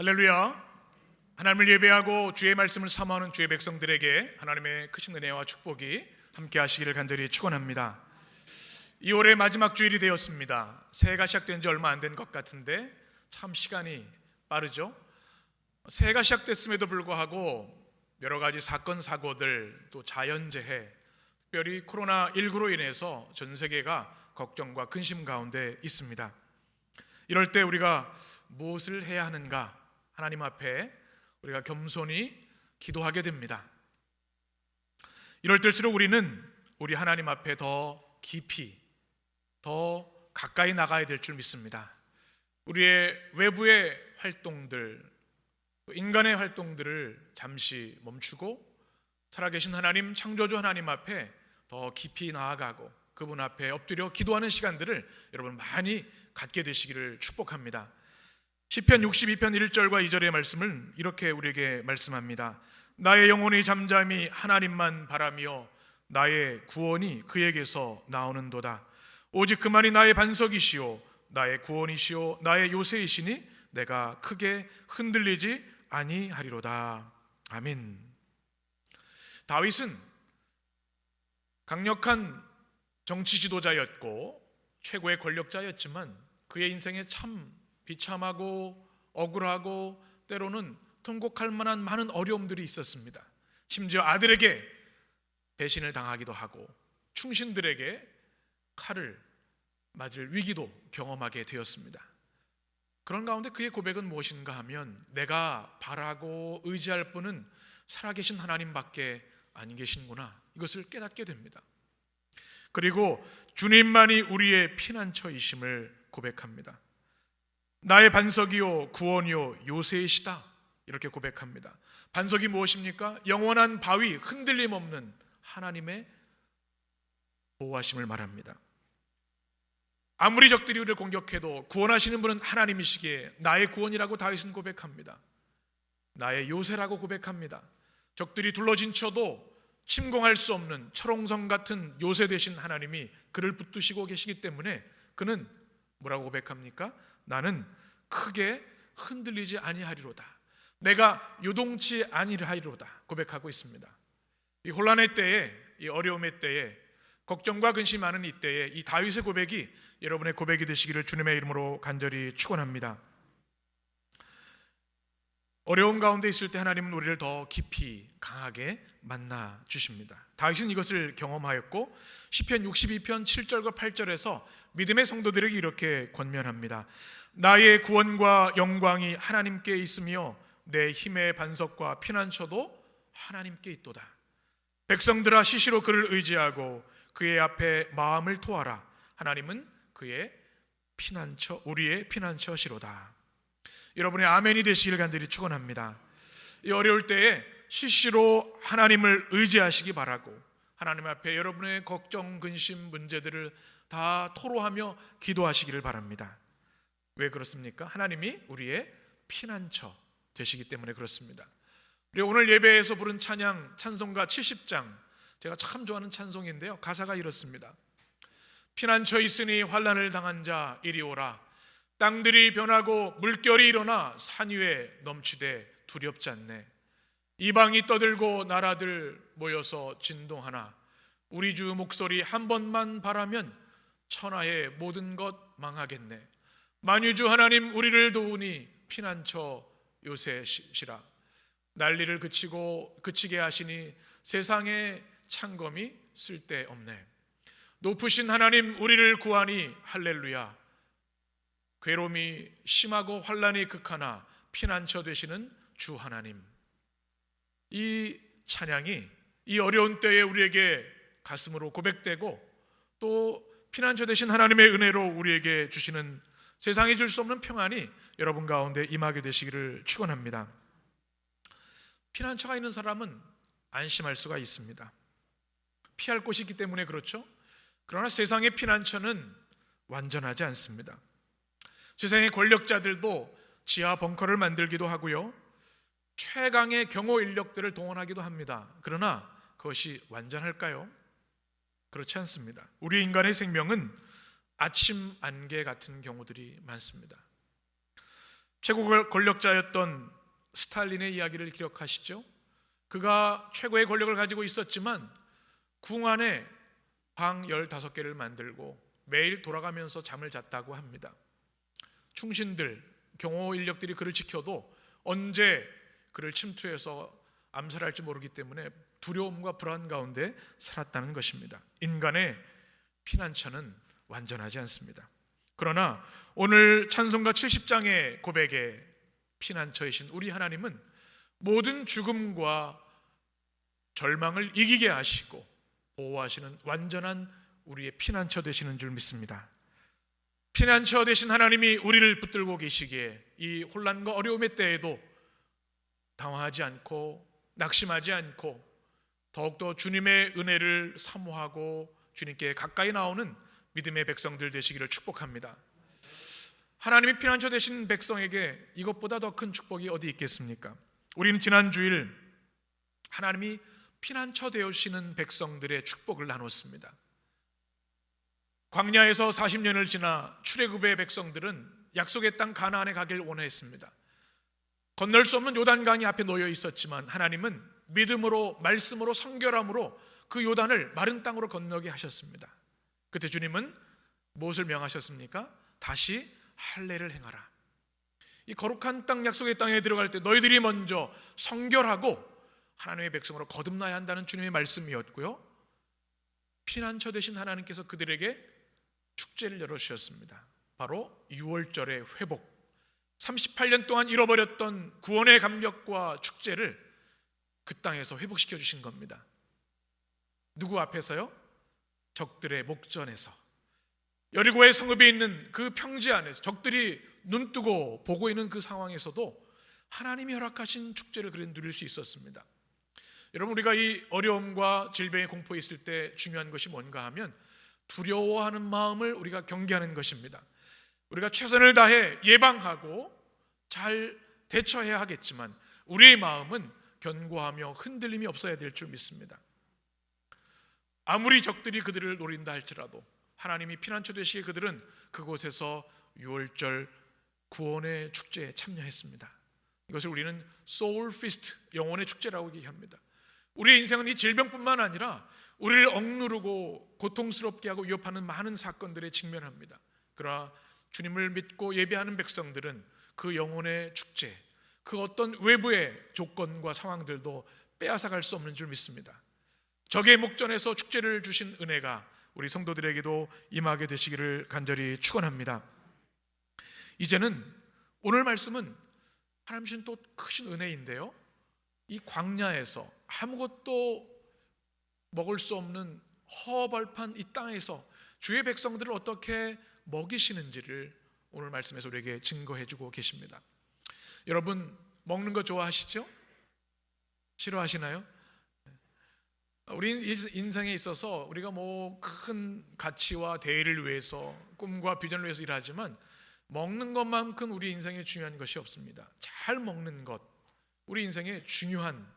할렐루야. 하나님을 예배하고 주의 말씀을 사모하는 주의 백성들에게 하나님의 크신 은혜와 축복이 함께 하시기를 간절히 축원합니다. 2월의 마지막 주일이 되었습니다. 새해가 시작된 지 얼마 안 된 것 같은데 참 시간이 빠르죠. 새해가 시작됐음에도 불구하고 여러 가지 사건 사고들, 또 자연재해, 특별히 코로나19로 인해서 전 세계가 걱정과 근심 가운데 있습니다. 이럴 때 우리가 무엇을 해야 하는가? 하나님 앞에 우리가 겸손히 기도하게 됩니다. 이럴 때일수록 우리는 우리 하나님 앞에 더 깊이, 더 가까이 나가야 될 줄 믿습니다. 우리의 외부의 활동들, 인간의 활동들을 잠시 멈추고 살아계신 하나님, 창조주 하나님 앞에 더 깊이 나아가고 그분 앞에 엎드려 기도하는 시간들을 여러분 많이 갖게 되시기를 축복합니다. 시편 62편 1절과 2절의 말씀을 이렇게 우리에게 말씀합니다. 나의 영혼이 잠잠히 하나님만 바라며 나의 구원이 그에게서 나오는도다. 오직 그만이 나의 반석이시오 나의 구원이시오 나의 요새이시니 내가 크게 흔들리지 아니하리로다. 아멘. 다윗은 강력한 정치 지도자였고 최고의 권력자였지만 그의 인생에 참 비참하고 억울하고 때로는 통곡할 만한 많은 어려움들이 있었습니다. 심지어 아들에게 배신을 당하기도 하고 충신들에게 칼을 맞을 위기도 경험하게 되었습니다. 그런 가운데 그의 고백은 무엇인가 하면 내가 바라고 의지할 분은 살아계신 하나님밖에 안 계신구나, 이것을 깨닫게 됩니다. 그리고 주님만이 우리의 피난처이심을 고백합니다. 나의 반석이요 구원이요 요새이시다, 이렇게 고백합니다. 반석이 무엇입니까? 영원한 바위, 흔들림 없는 하나님의 보호하심을 말합니다. 아무리 적들이 우리를 공격해도 구원하시는 분은 하나님이시기에 나의 구원이라고 다윗은 고백합니다. 나의 요새라고 고백합니다. 적들이 둘러진 쳐도 침공할 수 없는 철옹성 같은 요새 되신 하나님이 그를 붙드시고 계시기 때문에 그는 뭐라고 고백합니까? 나는 크게 흔들리지 아니하리로다. 내가 요동치 아니하리로다 고백하고 있습니다. 이 혼란의 때에, 이 어려움의 때에, 걱정과 근심이 많은 이 때에 이 다윗의 고백이 여러분의 고백이 되시기를 주님의 이름으로 간절히 축원합니다. 어려움 가운데 있을 때 하나님은 우리를 더 깊이 강하게 만나 주십니다. 다윗은 이것을 경험하였고 시편 62편 7절과 8절에서 믿음의 성도들에게 이렇게 권면합니다. 나의 구원과 영광이 하나님께 있으며 내 힘의 반석과 피난처도 하나님께 있도다. 백성들아 시시로 그를 의지하고 그의 앞에 마음을 토하라. 하나님은 그의 피난처, 우리의 피난처시로다. 여러분의 아멘이 되시길 간절히 축원합니다. 이 어려울 때에 시시로 하나님을 의지하시기 바라고 하나님 앞에 여러분의 걱정, 근심, 문제들을 다 토로하며 기도하시기를 바랍니다. 왜 그렇습니까? 하나님이 우리의 피난처 되시기 때문에 그렇습니다. 우리 오늘 예배에서 부른 찬양, 찬송가 70장, 제가 참 좋아하는 찬송인데요, 가사가 이렇습니다. 피난처 있으니 환난을 당한 자 이리 오라. 땅들이 변하고 물결이 일어나 산 위에 넘치되 두렵지 않네. 이방이 떠들고 나라들 모여서 진동하나 우리 주 목소리 한 번만 바라면 천하의 모든 것 망하겠네. 만유주 하나님 우리를 도우니 피난처 요새시라. 난리를 그치게 하시니 세상에 창검이 쓸데없네. 높으신 하나님 우리를 구하니 할렐루야. 괴로움이 심하고 환난이 극하나 피난처 되시는 주 하나님. 이 찬양이 이 어려운 때에 우리에게 가슴으로 고백되고 또 피난처 되신 하나님의 은혜로 우리에게 주시는 세상이 줄 수 없는 평안이 여러분 가운데 임하게 되시기를 축원합니다. 피난처가 있는 사람은 안심할 수가 있습니다. 피할 곳이 있기 때문에 그렇죠. 그러나 세상의 피난처는 완전하지 않습니다. 세상의 권력자들도 지하 벙커를 만들기도 하고요, 최강의 경호 인력들을 동원하기도 합니다. 그러나 그것이 완전할까요? 그렇지 않습니다. 우리 인간의 생명은 아침 안개 같은 경우들이 많습니다. 최고 권력자였던 스탈린의 이야기를 기억하시죠? 그가 최고의 권력을 가지고 있었지만 궁 안에 방 15개를 만들고 매일 돌아가면서 잠을 잤다고 합니다. 충신들, 경호 인력들이 그를 지켜도 언제 그를 침투해서 암살할지 모르기 때문에 두려움과 불안 가운데 살았다는 것입니다. 인간의 피난처는 완전하지 않습니다. 그러나 오늘 찬송가 70장의 고백의 피난처이신 우리 하나님은 모든 죽음과 절망을 이기게 하시고 보호하시는 완전한 우리의 피난처 되시는 줄 믿습니다. 피난처 되신 하나님이 우리를 붙들고 계시기에 이 혼란과 어려움의 때에도 당황하지 않고 낙심하지 않고 더욱더 주님의 은혜를 사모하고 주님께 가까이 나오는 믿음의 백성들 되시기를 축복합니다. 하나님이 피난처 되신 백성에게 이것보다 더 큰 축복이 어디 있겠습니까? 우리는 지난 주일 하나님이 피난처 되시는 백성들의 축복을 나눴습니다. 광야에서 40년을 지나 출애굽의 백성들은 약속의 땅 가나안에 가길 원했습니다. 건널 수 없는 요단강이 앞에 놓여 있었지만 하나님은 믿음으로 말씀으로 성결함으로 그 요단을 마른 땅으로 건너게 하셨습니다. 그때 주님은 무엇을 명하셨습니까? 다시 할례를 행하라. 이 거룩한 땅, 약속의 땅에 들어갈 때 너희들이 먼저 성결하고 하나님의 백성으로 거듭나야 한다는 주님의 말씀이었고요, 피난처 되신 하나님께서 그들에게 축제를 열어주셨습니다. 바로 6월절의 회복, 38년 동안 잃어버렸던 구원의 감격과 축제를 그 땅에서 회복시켜 주신 겁니다. 누구 앞에서요? 적들의 목전에서, 여리고의 성읍에 있는 그 평지 안에서 적들이 눈뜨고 보고 있는 그 상황에서도 하나님이 허락하신 축제를 그래 누릴 수 있었습니다. 여러분, 우리가 이 어려움과 질병의 공포에 있을 때 중요한 것이 뭔가 하면 두려워하는 마음을 우리가 경계하는 것입니다. 우리가 최선을 다해 예방하고 잘 대처해야 하겠지만 우리의 마음은 견고하며 흔들림이 없어야 될 줄 믿습니다. 아무리 적들이 그들을 노린다 할지라도 하나님이 피난처 되시기에 그들은 그곳에서 6월절 구원의 축제에 참여했습니다. 이것을 우리는 소울 피스트, 영혼의 축제라고 얘기합니다. 우리의 인생은 이 질병뿐만 아니라 우리를 억누르고 고통스럽게 하고 위협하는 많은 사건들에 직면합니다. 그러나 주님을 믿고 예배하는 백성들은 그 영혼의 축제, 그 어떤 외부의 조건과 상황들도 빼앗아갈 수 없는 줄 믿습니다. 적의 목전에서 축제를 주신 은혜가 우리 성도들에게도 임하게 되시기를 간절히 축원합니다. 이제는 오늘 말씀은 하나님 주신 또 크신 은혜인데요, 이 광야에서 아무것도 먹을 수 없는 허벌판 이 땅에서 주의 백성들을 어떻게 먹이시는지를 오늘 말씀에서 우리에게 증거해 주고 계십니다. 여러분, 먹는 거 좋아하시죠? 싫어하시나요? 우리 인생에 있어서 우리가 뭐 큰 가치와 대의를 위해서, 꿈과 비전을 위해서 일하지만 먹는 것만큼 우리 인생에 중요한 것이 없습니다. 잘 먹는 것, 우리 인생의 중요한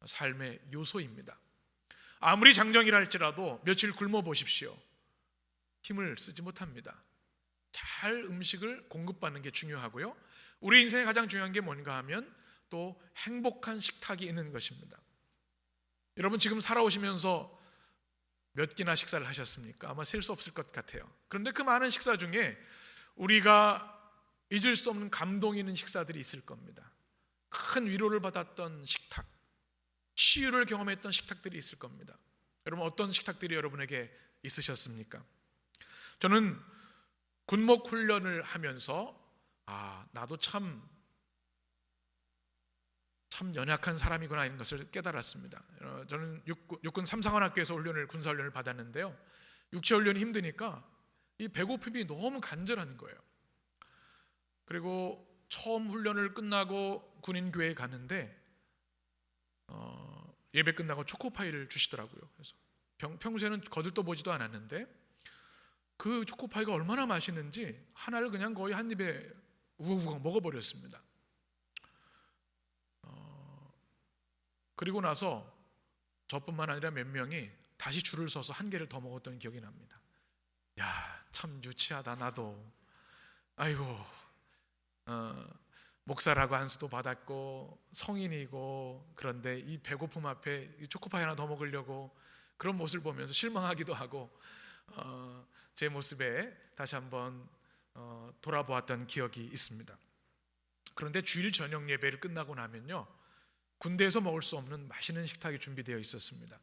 삶의 요소입니다. 아무리 장정이라 할지라도 며칠 굶어 보십시오. 힘을 쓰지 못합니다. 잘 음식을 공급받는 게 중요하고요, 우리 인생에 가장 중요한 게 뭔가 하면 또 행복한 식탁이 있는 것입니다. 여러분, 지금 살아오시면서 몇 끼나 식사를 하셨습니까? 아마 셀 수 없을 것 같아요. 그런데 그 많은 식사 중에 우리가 잊을 수 없는 감동이 있는 식사들이 있을 겁니다. 큰 위로를 받았던 식탁, 치유를 경험했던 식탁들이 있을 겁니다. 여러분, 어떤 식탁들이 여러분에게 있으셨습니까? 저는 군목 훈련을 하면서 나도 참 연약한 사람이구나 이런 것을 깨달았습니다. 저는 육군 삼상관학교에서 군사훈련을 받았는데요, 육체훈련이 힘드니까 이 배고픔이 너무 간절한 거예요. 그리고 처음 훈련을 끝나고 군인교회에 갔는데 예배 끝나고 초코파이를 주시더라고요. 그래서 평소에는 거들떠 보지도 않았는데 그 초코파이가 얼마나 맛있는지 하나를 그냥 거의 한 입에 우걱우걱 먹어버렸습니다. 그리고 나서 저뿐만 아니라 몇 명이 다시 줄을 서서 한 개를 더 먹었던 기억이 납니다. 야, 참 유치하다 나도. 아이고, 목사라고 안수도 받았고 성인이고, 그런데 이 배고픔 앞에 이 초코파이 하나 더 먹으려고 그런 모습을 보면서 실망하기도 하고 제 모습에 다시 한번 돌아보았던 기억이 있습니다. 그런데 주일 저녁 예배를 끝나고 나면요, 군대에서 먹을 수 없는 맛있는 식탁이 준비되어 있었습니다.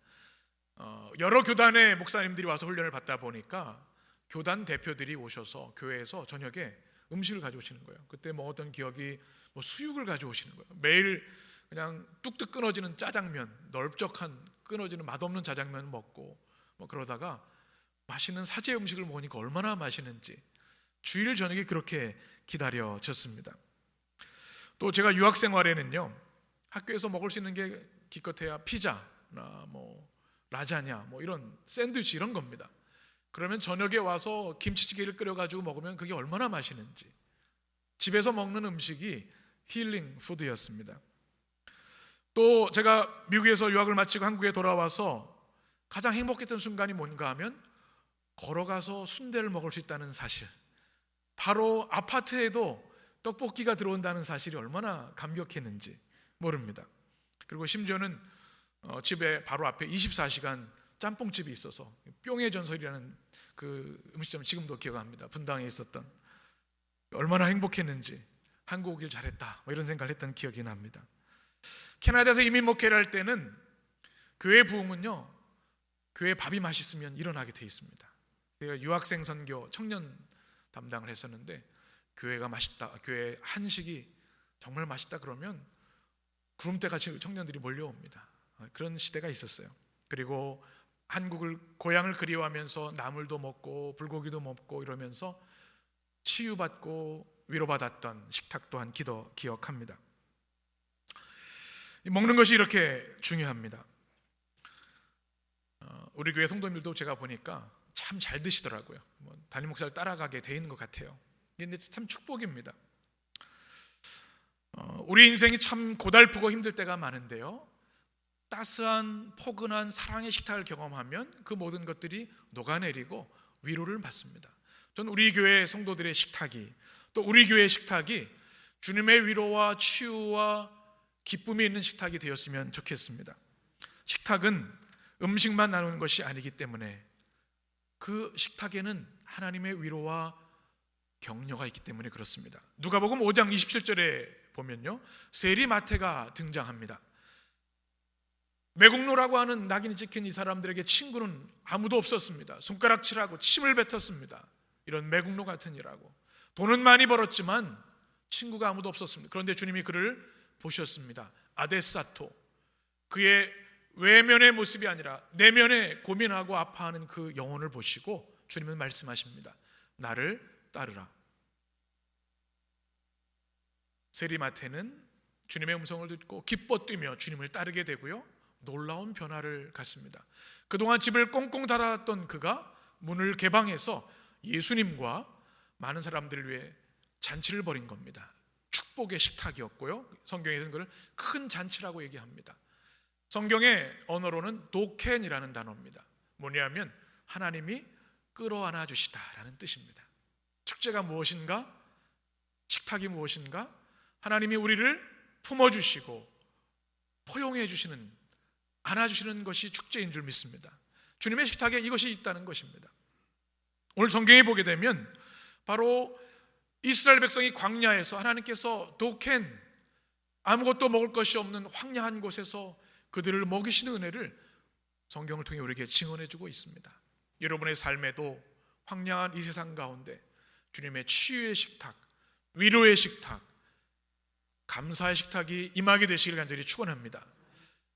여러 교단의 목사님들이 와서 훈련을 받다 보니까 교단 대표들이 오셔서 교회에서 저녁에 음식을 가져오시는 거예요. 그때 먹었던 기억이 수육을 가져오시는 거예요. 매일 그냥 뚝뚝 끊어지는 짜장면, 넓적한 끊어지는 맛없는 짜장면 먹고 그러다가 맛있는 사제 음식을 먹으니까 얼마나 맛있는지 주일 저녁에 그렇게 기다려졌습니다. 또 제가 유학 생활에는요, 학교에서 먹을 수 있는 게 기껏해야 피자나 라자냐 이런 샌드위치 이런 겁니다. 그러면 저녁에 와서 김치찌개를 끓여가지고 먹으면 그게 얼마나 맛있는지, 집에서 먹는 음식이 힐링 푸드였습니다. 또 제가 미국에서 유학을 마치고 한국에 돌아와서 가장 행복했던 순간이 뭔가 하면 걸어가서 순대를 먹을 수 있다는 사실, 바로 아파트에도 떡볶이가 들어온다는 사실이 얼마나 감격했는지 모릅니다. 그리고 심지어는 집에 바로 앞에 24시간 짬뽕집이 있어서 뿅의 전설이라는 그 음식점을 지금도 기억합니다. 분당에 있었던, 얼마나 행복했는지, 한국 오길 잘했다 이런 생각을 했던 기억이 납니다. 캐나다에서 이민 목회를 할 때는 교회 부흥은요, 교회 밥이 맛있으면 일어나게 돼 있습니다. 제가 유학생 선교 청년 담당을 했었는데 교회가 맛있다, 교회 한식이 정말 맛있다 그러면 구름대같이 청년들이 몰려옵니다. 그런 시대가 있었어요. 그리고 한국을, 고향을 그리워하면서 나물도 먹고 불고기도 먹고 이러면서 치유받고 위로받았던 식탁 또한 기억합니다. 먹는 것이 이렇게 중요합니다. 우리 교회 성도님들도 제가 보니까 참 잘 드시더라고요. 담임 목사를 따라가게 돼 있는 것 같아요. 이게 참 축복입니다. 우리 인생이 참 고달프고 힘들 때가 많은데요, 따스한 포근한 사랑의 식탁을 경험하면 그 모든 것들이 녹아내리고 위로를 받습니다. 전 우리 교회 성도들의 식탁이, 또 우리 교회의 식탁이 주님의 위로와 치유와 기쁨이 있는 식탁이 되었으면 좋겠습니다. 식탁은 음식만 나누는 것이 아니기 때문에 그 식탁에는 하나님의 위로와 격려가 있기 때문에 그렇습니다. 누가복음 5장 27절에 보면요, 세리마태가 등장합니다. 매국노라고 하는 낙인이 찍힌 이 사람들에게 친구는 아무도 없었습니다. 손가락질하고 침을 뱉었습니다. 이런 매국노 같은 일하고 돈은 많이 벌었지만 친구가 아무도 없었습니다. 그런데 주님이 그를 보셨습니다. 아데사토, 그의 외면의 모습이 아니라 내면에 고민하고 아파하는 그 영혼을 보시고 주님은 말씀하십니다. 나를 따르라. 세리마태는 주님의 음성을 듣고 기뻐 뛰며 주님을 따르게 되고요, 놀라운 변화를 갖습니다. 그동안 집을 꽁꽁 닫았던 그가 문을 개방해서 예수님과 많은 사람들을 위해 잔치를 벌인 겁니다. 축복의 식탁이었고요, 성경에서는 그걸 큰 잔치라고 얘기합니다. 성경의 언어로는 도켄이라는 단어입니다. 뭐냐면 하나님이 끌어안아 주시다라는 뜻입니다. 축제가 무엇인가? 식탁이 무엇인가? 하나님이 우리를 품어주시고 포용해 주시는, 안아주시는 것이 축제인 줄 믿습니다. 주님의 식탁에 이것이 있다는 것입니다. 오늘 성경에 보게 되면 바로 이스라엘 백성이 광야에서 하나님께서 도켄, 아무것도 먹을 것이 없는 황량한 곳에서 그들을 먹이시는 은혜를 성경을 통해 우리에게 증언해 주고 있습니다. 여러분의 삶에도 황량한 이 세상 가운데 주님의 치유의 식탁, 위로의 식탁, 감사의 식탁이 임하게 되시길 간절히 축원합니다.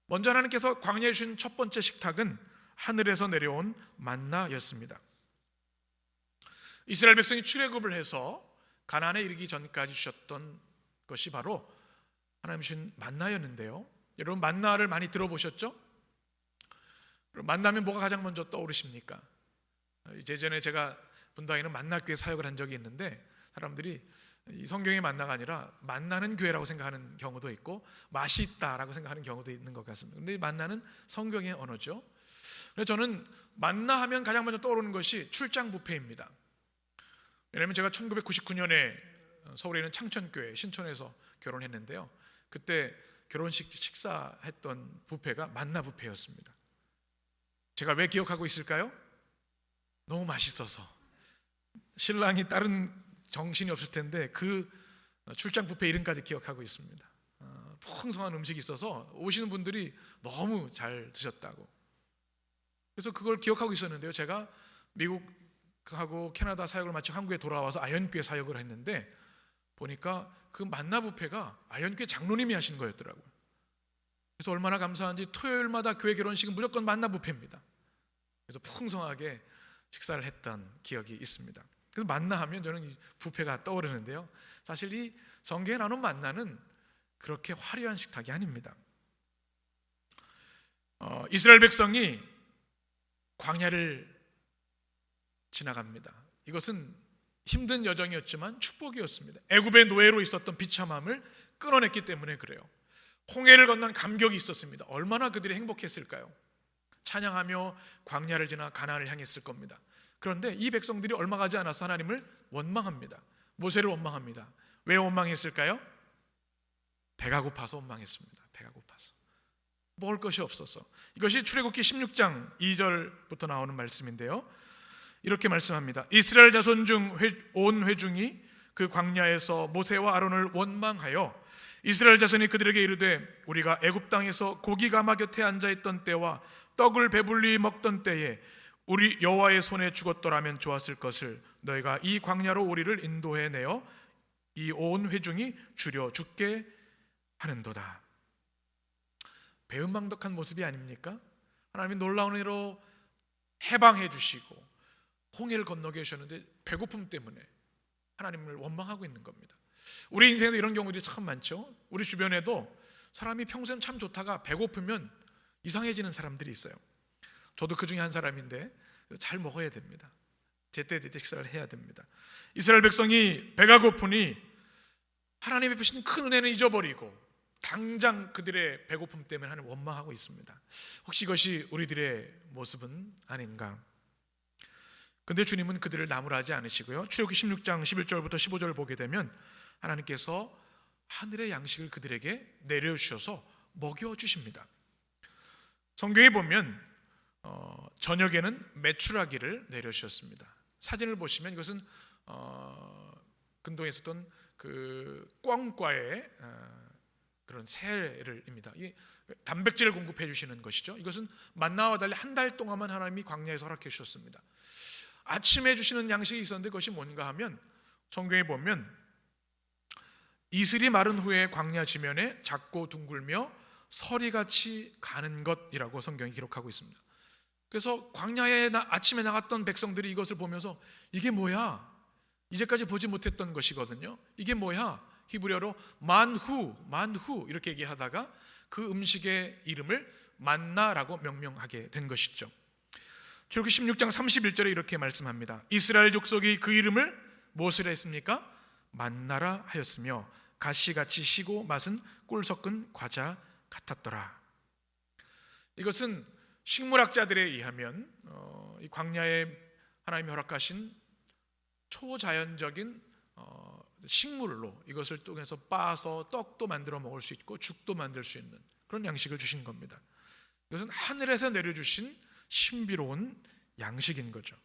먼저 하나님께서 광야에 주신 첫 번째 식탁은 하늘에서 내려온 만나였습니다. 이스라엘 백성이 출애굽을 해서 가나안에 이르기 전까지 주셨던 것이 바로 하나님 주신 만나였는데요, 여러분 만나를 많이 들어보셨죠? 만나면 뭐가 가장 먼저 떠오르십니까? 예전에 제가 분당에는 만나교회 사역을 한 적이 있는데 사람들이 이 성경의 만나가 아니라 만나는 교회라고 생각하는 경우도 있고 맛이 있다라고 생각하는 경우도 있는 것 같습니다. 그런데 만나는 성경의 언어죠. 그래서 저는 만나하면 가장 먼저 떠오르는 것이 출장 뷔페입니다. 왜냐하면 제가 1999년에 서울에 있는 창천교회 신촌에서 결혼했는데요. 그때 결혼식 식사했던 뷔페가 만나 뷔페였습니다. 제가 왜 기억하고 있을까요? 너무 맛있어서. 신랑이 다른 정신이 없을 텐데 그 출장 뷔페 이름까지 기억하고 있습니다. 풍성한 음식이 있어서 오시는 분들이 너무 잘 드셨다고. 그래서 그걸 기억하고 있었는데요. 제가 미국하고 캐나다 사역을 마치고 한국에 돌아와서 아현교회 사역을 했는데 보니까 그 만나 뷔페가 아현교회 장로님이 하신 거였더라고요. 그래서 얼마나 감사한지 토요일마다 교회 결혼식은 무조건 만나 뷔페입니다. 그래서 풍성하게 식사를 했던 기억이 있습니다. 그래서 만나 하면 저는 이 뷔페가 떠오르는데요. 사실 이 성경에 나오는 만나는 그렇게 화려한 식탁이 아닙니다. 이스라엘 백성이 광야를 지나갑니다. 이것은 힘든 여정이었지만 축복이었습니다. 애굽의 노예로 있었던 비참함을 끊어냈기 때문에 그래요. 홍해를 건넌 감격이 있었습니다. 얼마나 그들이 행복했을까요? 찬양하며 광야를 지나 가나안을 향했을 겁니다. 그런데 이 백성들이 얼마 가지 않아서 하나님을 원망합니다. 모세를 원망합니다. 왜 원망했을까요? 배가 고파서 원망했습니다. 배가 고파서 먹을 것이 없어서. 이것이 출애굽기 16장 2절부터 나오는 말씀인데요. 이렇게 말씀합니다. 이스라엘 자손 중 온 회중이 그 광야에서 모세와 아론을 원망하여 이스라엘 자손이 그들에게 이르되 우리가 애굽 땅에서 고기 가마 곁에 앉아있던 때와 떡을 배불리 먹던 때에 우리 여호와의 손에 죽었더라면 좋았을 것을 너희가 이 광야로 우리를 인도해 내어 이 온 회중이 주려 죽게 하는도다. 배은망덕한 모습이 아닙니까? 하나님이 놀라운 은혜로 해방해 주시고 홍해를 건너게 하셨는데 배고픔 때문에 하나님을 원망하고 있는 겁니다. 우리 인생에도 이런 경우들이 참 많죠. 우리 주변에도 사람이 평소엔 참 좋다가 배고프면 이상해지는 사람들이 있어요. 저도 그 중에 한 사람인데 잘 먹어야 됩니다. 제때제때 식사를 해야 됩니다. 이스라엘 백성이 배가 고프니 하나님의 베푸신 큰 은혜는 잊어버리고 당장 그들의 배고픔 때문에 하나님 원망하고 있습니다. 혹시 이것이 우리들의 모습은 아닌가? 근데 주님은 그들을 나무라지 않으시고요. 출애굽기 16장 11절부터 15절을 보게 되면 하나님께서 하늘의 양식을 그들에게 내려주셔서 먹여주십니다. 성경에 보면 저녁에는 메추라기를 내려주셨습니다. 사진을 보시면 이것은 근동에 있었던 그 꿩과의 그런 새를입니다. 이 단백질을 공급해 주시는 것이죠. 이것은 만나와 달리 한 달 동안만 하나님이 광야에서 허락해 주셨습니다. 아침에 주시는 양식이 있었는데 그것이 뭔가 하면 성경에 보면 이슬이 마른 후에 광야 지면에 작고 둥글며 서리같이 가는 것이라고 성경이 기록하고 있습니다. 그래서 광야에 아침에 나갔던 백성들이 이것을 보면서 이게 뭐야? 이제까지 보지 못했던 것이거든요. 이게 뭐야? 히브리어로 만후 이렇게 얘기하다가 그 음식의 이름을 만나라고 명명하게 된 것이죠. 출애굽기 16장 31절에 이렇게 말씀합니다. 이스라엘 족속이 그 이름을 무엇을 했습니까? 만나라 하였으며 가시같이 시고 맛은 꿀 섞은 과자 같았더라. 이것은 식물학자들에 의하면 이 광야에 하나님이 허락하신 초자연적인 식물로 이것을 통해서 빻아서 떡도 만들어 먹을 수 있고 죽도 만들 수 있는 그런 양식을 주신 겁니다. 이것은 하늘에서 내려주신 신비로운 양식인 거죠.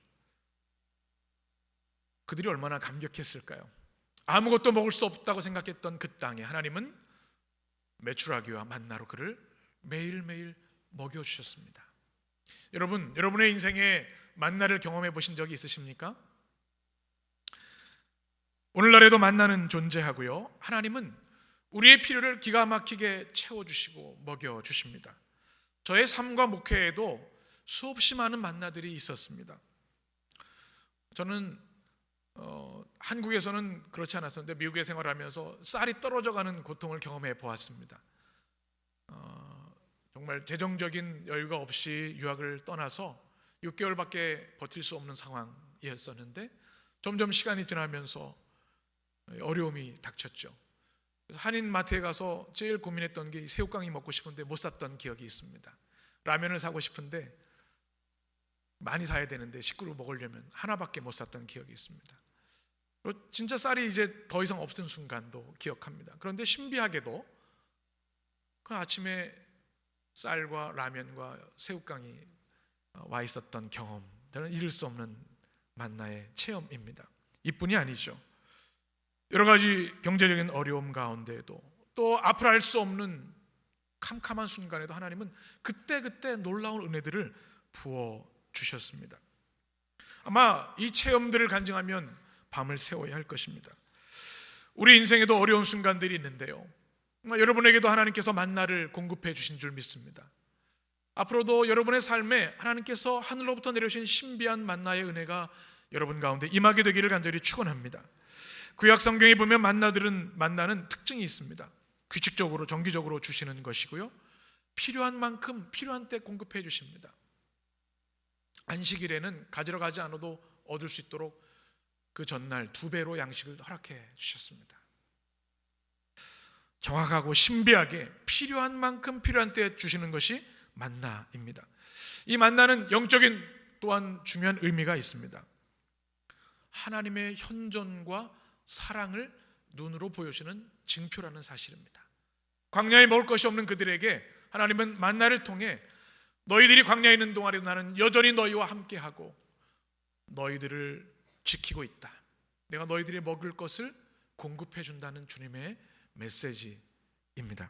그들이 얼마나 감격했을까요? 아무것도 먹을 수 없다고 생각했던 그 땅에 하나님은 메추라기와 만나로 그를 매일매일 먹여주셨습니다. 여러분, 여러분의 인생에 만나를 경험해 보신 적이 있으십니까? 오늘날에도 만나는 존재하고요. 하나님은 우리의 필요를 기가 막히게 채워주시고 먹여주십니다. 저의 삶과 목회에도 수없이 많은 만나들이 있었습니다. 저는 한국에서는 그렇지 않았었는데 미국에 생활하면서 쌀이 떨어져가는 고통을 경험해 보았습니다. 정말 재정적인 여유가 없이 유학을 떠나서 6개월밖에 버틸 수 없는 상황이었었는데 점점 시간이 지나면서 어려움이 닥쳤죠. 그래서 한인 마트에 가서 제일 고민했던 게 새우깡이 먹고 싶은데 못 샀던 기억이 있습니다. 라면을 사고 싶은데 많이 사야 되는데 식구로 먹으려면 하나밖에 못 샀던 기억이 있습니다. 진짜 쌀이 이제 더 이상 없은 순간도 기억합니다. 그런데 신비하게도 그 아침에 쌀과 라면과 새우깡이 와 있었던 경험, 저는 잊을 수 없는 만나의 체험입니다. 이뿐이 아니죠. 여러 가지 경제적인 어려움 가운데에도 또 앞으로 할 수 없는 캄캄한 순간에도 하나님은 그때그때 놀라운 은혜들을 부어 주셨습니다. 아마 이 체험들을 간증하면 밤을 새워야 할 것입니다. 우리 인생에도 어려운 순간들이 있는데요, 여러분에게도 하나님께서 만나를 공급해 주신 줄 믿습니다. 앞으로도 여러분의 삶에 하나님께서 하늘로부터 내려오신 신비한 만나의 은혜가 여러분 가운데 임하게 되기를 간절히 축원합니다. 구약 성경에 보면 만나는 특징이 있습니다. 규칙적으로 정기적으로 주시는 것이고요, 필요한 만큼 필요한 때 공급해 주십니다. 안식일에는 가지러 가지 않아도 얻을 수 있도록 그 전날 2배로 양식을 허락해 주셨습니다. 정확하고 신비하게 필요한 만큼 필요한 때 주시는 것이 만나입니다. 이 만나는 영적인 또한 중요한 의미가 있습니다. 하나님의 현존과 사랑을 눈으로 보여주는 징표라는 사실입니다. 광야에 먹을 것이 없는 그들에게 하나님은 만나를 통해 너희들이 광야에 있는 동안에도 나는 여전히 너희와 함께하고 너희들을 지키고 있다, 내가 너희들이 먹을 것을 공급해 준다는 주님의 메시지입니다.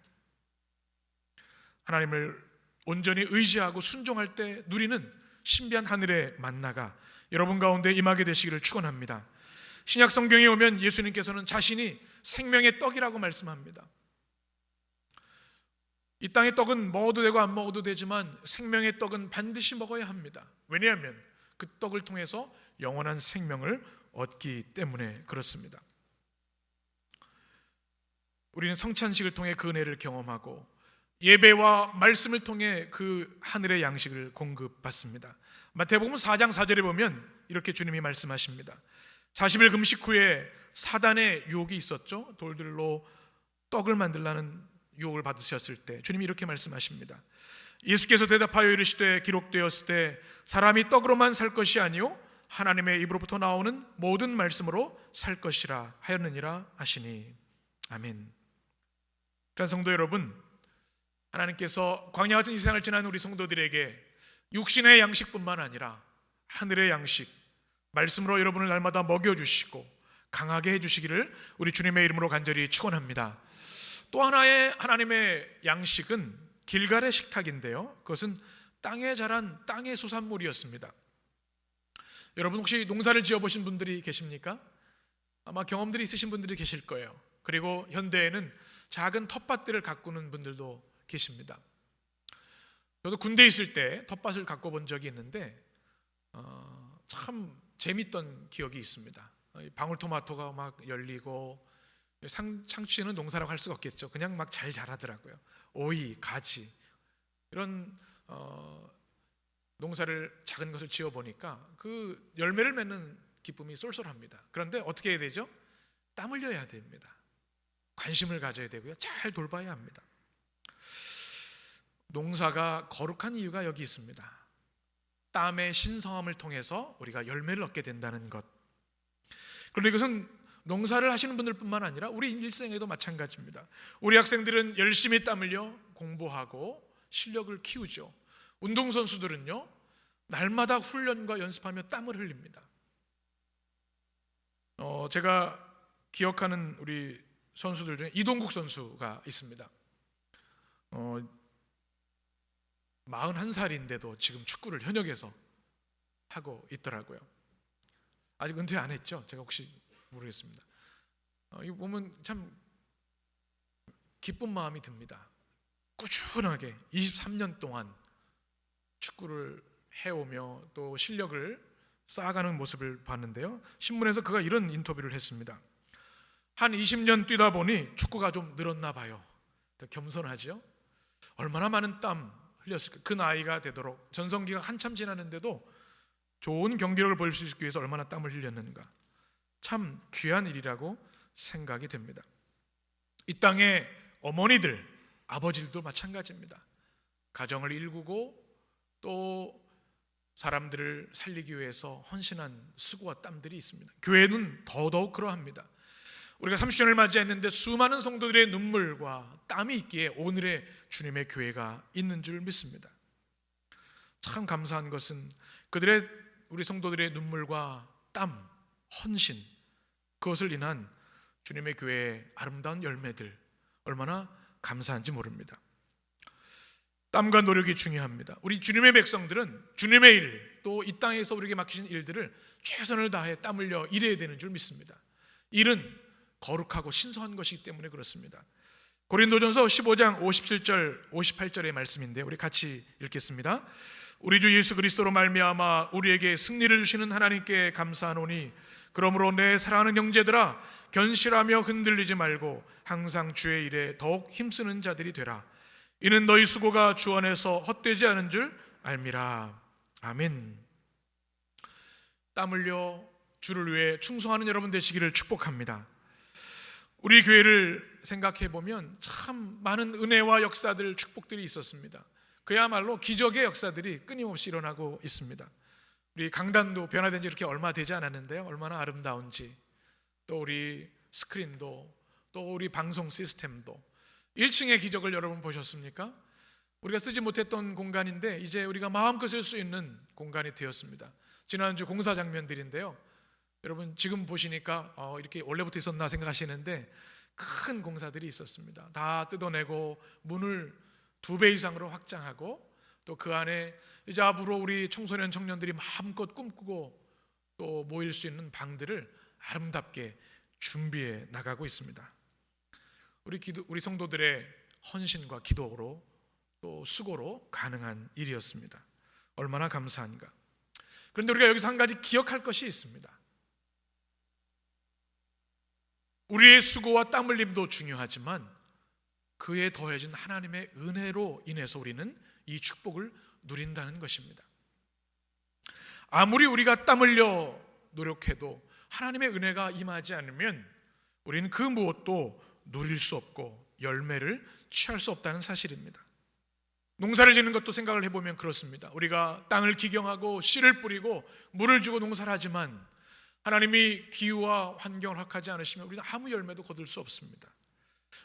하나님을 온전히 의지하고 순종할 때 누리는 신비한 하늘의 만나가 여러분 가운데 임하게 되시기를 축원합니다. 신약 성경에 오면 예수님께서는 자신이 생명의 떡이라고 말씀합니다. 이 땅의 떡은 먹어도 되고 안 먹어도 되지만 생명의 떡은 반드시 먹어야 합니다. 왜냐하면 그 떡을 통해서 영원한 생명을 얻기 때문에 그렇습니다. 우리는 성찬식을 통해 그 은혜를 경험하고 예배와 말씀을 통해 그 하늘의 양식을 공급받습니다. 마태복음 4장 4절에 보면 이렇게 주님이 말씀하십니다. 40일 금식 후에 사단의 유혹이 있었죠. 돌들로 떡을 만들라는 유혹을 받으셨을 때 주님이 이렇게 말씀하십니다. 예수께서 대답하여 이르시되 기록되었을 때 사람이 떡으로만 살 것이 아니요 하나님의 입으로부터 나오는 모든 말씀으로 살 것이라 하였느니라 하시니. 아멘. 그런 성도 여러분, 하나님께서 광야 같은 이 세상을 지나는 우리 성도들에게 육신의 양식뿐만 아니라 하늘의 양식, 말씀으로 여러분을 날마다 먹여주시고 강하게 해주시기를 우리 주님의 이름으로 간절히 축원합니다. 또 하나의 하나님의 양식은 길갈의 식탁인데요, 그것은 땅에 자란 땅의 수산물이었습니다. 여러분 혹시 농사를 지어보신 분들이 계십니까? 아마 경험들이 있으신 분들이 계실 거예요. 그리고 현대에는 작은 텃밭들을 가꾸는 분들도 계십니다. 저도 군대에 있을 때 텃밭을 가꿔 본 적이 있는데 참 재밌던 기억이 있습니다. 방울토마토가 막 열리고, 창취는 농사라고 할 수가 없겠죠. 그냥 막 잘 자라더라고요. 오이, 가지 이런 농사를 작은 것을 지어 보니까 그 열매를 맺는 기쁨이 쏠쏠합니다. 그런데 어떻게 해야 되죠? 땀 흘려야 됩니다. 관심을 가져야 되고요, 잘 돌봐야 합니다. 농사가 거룩한 이유가 여기 있습니다. 땀의 신성함을 통해서 우리가 열매를 얻게 된다는 것. 그런데 이것은 농사를 하시는 분들뿐만 아니라 우리 일생에도 마찬가지입니다. 우리 학생들은 열심히 땀 흘려 공부하고 실력을 키우죠. 운동선수들은요, 날마다 훈련과 연습하며 땀을 흘립니다. 제가 기억하는 우리 선수들 중에 이동국 선수가 있습니다. 41살인데도 지금 축구를 현역에서 하고 있더라고요. 아직 은퇴 안 했죠? 제가 혹시 모르겠습니다. 이거 보면 참 기쁜 마음이 듭니다. 꾸준하게 23년 동안 축구를 해오며 또 실력을 쌓아가는 모습을 봤는데요, 신문에서 그가 이런 인터뷰를 했습니다. 한 20년 뛰다 보니 축구가 좀 늘었나 봐요. 더 겸손하죠? 얼마나 많은 땀 흘렸을까. 그 나이가 되도록 전성기가 한참 지났는데도 좋은 경기력을 보일 수 있기 위해서 얼마나 땀을 흘렸는가. 참 귀한 일이라고 생각이 듭니다. 이 땅의 어머니들, 아버지들도 마찬가지입니다. 가정을 일구고 또 사람들을 살리기 위해서 헌신한 수고와 땀들이 있습니다. 교회는 더더욱 그러합니다. 우리가 30주년을 맞이했는데 수많은 성도들의 눈물과 땀이 있기에 오늘의 주님의 교회가 있는 줄 믿습니다. 참 감사한 것은 우리 성도들의 눈물과 땀, 헌신, 그것을 인한 주님의 교회의 아름다운 열매들, 얼마나 감사한지 모릅니다. 땀과 노력이 중요합니다. 우리 주님의 백성들은 주님의 일, 또 이 땅에서 우리에게 맡기신 일들을 최선을 다해 땀 흘려 일해야 되는 줄 믿습니다. 일은 거룩하고 신성한 것이기 때문에 그렇습니다. 고린도전서 15장 57절 58절의 말씀인데 우리 같이 읽겠습니다. 우리 주 예수 그리스도로 말미암아 우리에게 승리를 주시는 하나님께 감사하노니 그러므로 내 사랑하는 형제들아 견실하며 흔들리지 말고 항상 주의 일에 더욱 힘쓰는 자들이 되라. 이는 너희 수고가 주 안에서 헛되지 않은 줄 알미라. 아멘. 땀 흘려 주를 위해 충성하는 여러분 되시기를 축복합니다. 우리 교회를 생각해 보면 참 많은 은혜와 역사들, 축복들이 있었습니다. 그야말로 기적의 역사들이 끊임없이 일어나고 있습니다. 우리 강단도 변화된 지 이렇게 얼마 되지 않았는데요, 얼마나 아름다운지. 또 우리 스크린도, 또 우리 방송 시스템도 1층의 기적을 여러분 보셨습니까? 우리가 쓰지 못했던 공간인데 이제 우리가 마음껏 쓸 수 있는 공간이 되었습니다. 지난주 공사 장면들인데요, 여러분 지금 보시니까 이렇게 원래부터 있었나 생각하시는데 큰 공사들이 있었습니다. 다 뜯어내고 문을 2배 이상으로 확장하고 또 그 안에 이제 앞으로 우리 청소년 청년들이 마음껏 꿈꾸고 또 모일 수 있는 방들을 아름답게 준비해 나가고 있습니다. 우리 성도들의 헌신과 기도로 또 수고로 가능한 일이었습니다. 얼마나 감사한가. 그런데 우리가 여기서 한 가지 기억할 것이 있습니다. 우리의 수고와 땀 흘림도 중요하지만 그에 더해진 하나님의 은혜로 인해서 우리는 이 축복을 누린다는 것입니다. 아무리 우리가 땀 흘려 노력해도 하나님의 은혜가 임하지 않으면 우리는 그 무엇도 누릴 수 없고 열매를 취할 수 없다는 사실입니다. 농사를 짓는 것도 생각을 해보면 그렇습니다. 우리가 땅을 기경하고 씨를 뿌리고 물을 주고 농사를 하지만 하나님이 기후와 환경을 허락하지 않으시면 우리는 아무 열매도 거둘 수 없습니다.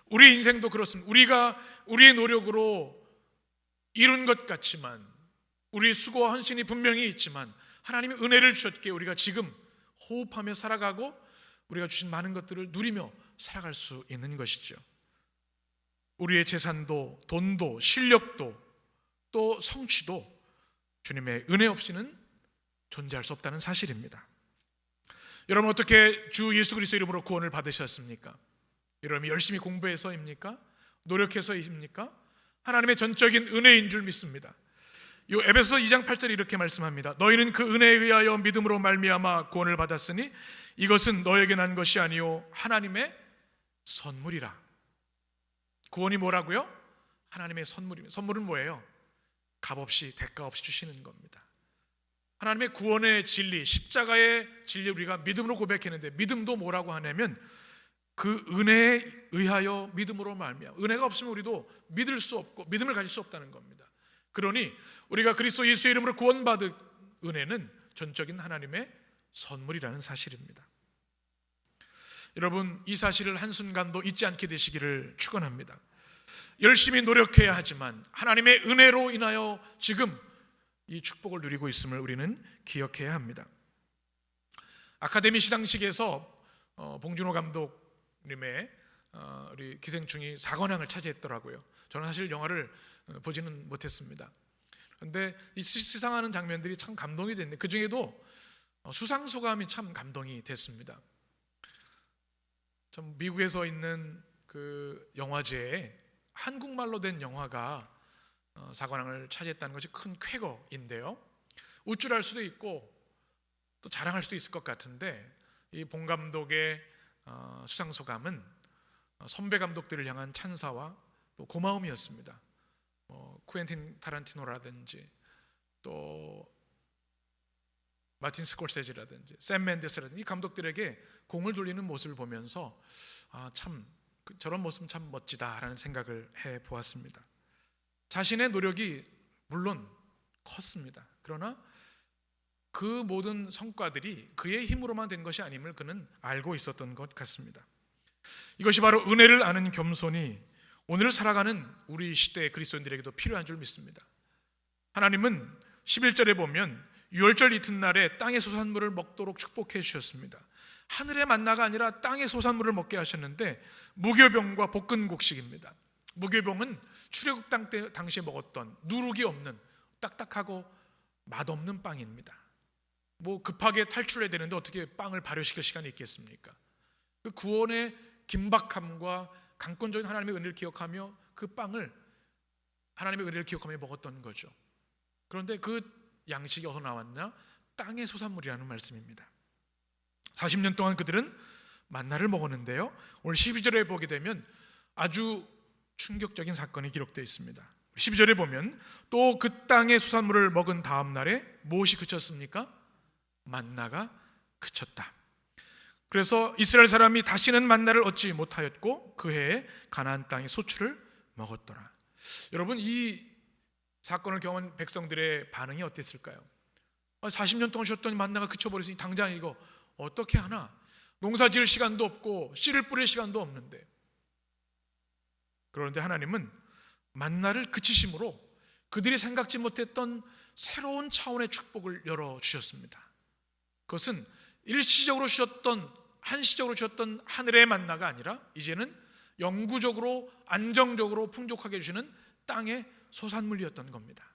우리 인생도 그렇습니다. 우리가 우리의 노력으로 이룬 것 같지만 우리의 수고와 헌신이 분명히 있지만 하나님이 은혜를 주셨기에 우리가 지금 호흡하며 살아가고 우리가 주신 많은 것들을 누리며 살아갈 수 있는 것이죠. 우리의 재산도 돈도 실력도 또 성취도 주님의 은혜 없이는 존재할 수 없다는 사실입니다. 여러분 어떻게 주 예수 그리스도 이름으로 구원을 받으셨습니까? 여러분이 열심히 공부해서입니까? 노력해서입니까? 하나님의 전적인 은혜인 줄 믿습니다. 요 에베소서 2장 8절에 이렇게 말씀합니다. 너희는 그 은혜에 의하여 믿음으로 말미암아 구원을 받았으니 이것은 너에게 난 것이 아니요 하나님의 선물이라. 구원이 뭐라고요? 하나님의 선물입니다. 선물은 뭐예요? 값없이 대가 없이 주시는 겁니다. 하나님의 구원의 진리, 십자가의 진리 우리가 믿음으로 고백했는데 믿음도 뭐라고 하냐면 그 은혜에 의하여 믿음으로 말미암아. 은혜가 없으면 우리도 믿을 수 없고 믿음을 가질 수 없다는 겁니다. 그러니 우리가 그리스도 예수의 이름으로 구원받은 은혜는 전적인 하나님의 선물이라는 사실입니다. 여러분 이 사실을 한순간도 잊지 않게 되시기를 축원합니다. 열심히 노력해야 하지만 하나님의 은혜로 인하여 지금 이 축복을 누리고 있음을 우리는 기억해야 합니다. 아카데미 시상식에서 봉준호 감독님의 우리 기생충이 사관왕을 차지했더라고요. 저는 사실 영화를 보지는 못했습니다. 그런데 이 수상하는 장면들이 참 감동이 됐는데 그 중에도 수상소감이 참 감동이 됐습니다. 참 미국에서 있는 그 영화제에 한국말로 된 영화가 사관왕을 차지했다는 것이 큰 쾌거인데요. 우쭐할 수도 있고 또 자랑할 수도 있을 것 같은데 이 봉 감독의 수상소감은 선배 감독들을 향한 찬사와 또 고마움이었습니다. 쿠엔틴 타란티노라든지 또 마틴 스콜세지라든지 샘 맨데스라든지 이 감독들에게 공을 돌리는 모습을 보면서 참 저런 모습 참 멋지다라는 생각을 해보았습니다. 자신의 노력이 물론 컸습니다. 그러나 그 모든 성과들이 그의 힘으로만 된 것이 아님을 그는 알고 있었던 것 같습니다. 이것이 바로 은혜를 아는 겸손이 오늘 살아가는 우리 시대의 그리스도인들에게도 필요한 줄 믿습니다. 하나님은 11절에 보면 유월절 이튿날에 땅의 소산물을 먹도록 축복해 주셨습니다. 하늘의 만나가 아니라 땅의 소산물을 먹게 하셨는데 무교병과 볶은 곡식입니다. 무교병은 출애굽 당시에 먹었던 누룩이 없는 딱딱하고 맛없는 빵입니다. 급하게 탈출해야 되는데 어떻게 빵을 발효시킬 시간이 있겠습니까? 그 구원의 긴박함과 강권적인 하나님의 은혜를 기억하며 그 빵을 하나님의 은혜를 기억하며 먹었던 거죠. 그런데 그 양식이 어디서 나왔냐? 땅의 소산물이라는 말씀입니다. 40년 동안 그들은 만나를 먹었는데요, 오늘 12절에 보게 되면 아주 충격적인 사건이 기록되어 있습니다. 12절에 보면 또 그 땅의 소산물을 먹은 다음 날에 무엇이 그쳤습니까? 만나가 그쳤다. 그래서 이스라엘 사람이 다시는 만나를 얻지 못하였고 그 해에 가나안 땅의 소출을 먹었더라. 여러분, 이 사건을 경험한 백성들의 반응이 어땠을까요? 40년 동안 쉬었더니 만나가 그쳐버렸으니 당장 이거 어떻게 하나? 농사 지을 시간도 없고 씨를 뿌릴 시간도 없는데. 그런데 하나님은 만나를 그치심으로 그들이 생각지 못했던 새로운 차원의 축복을 열어주셨습니다. 그것은 한시적으로 주셨던 하늘의 만나가 아니라 이제는 영구적으로 안정적으로 풍족하게 주시는 땅의 소산물이었던 겁니다.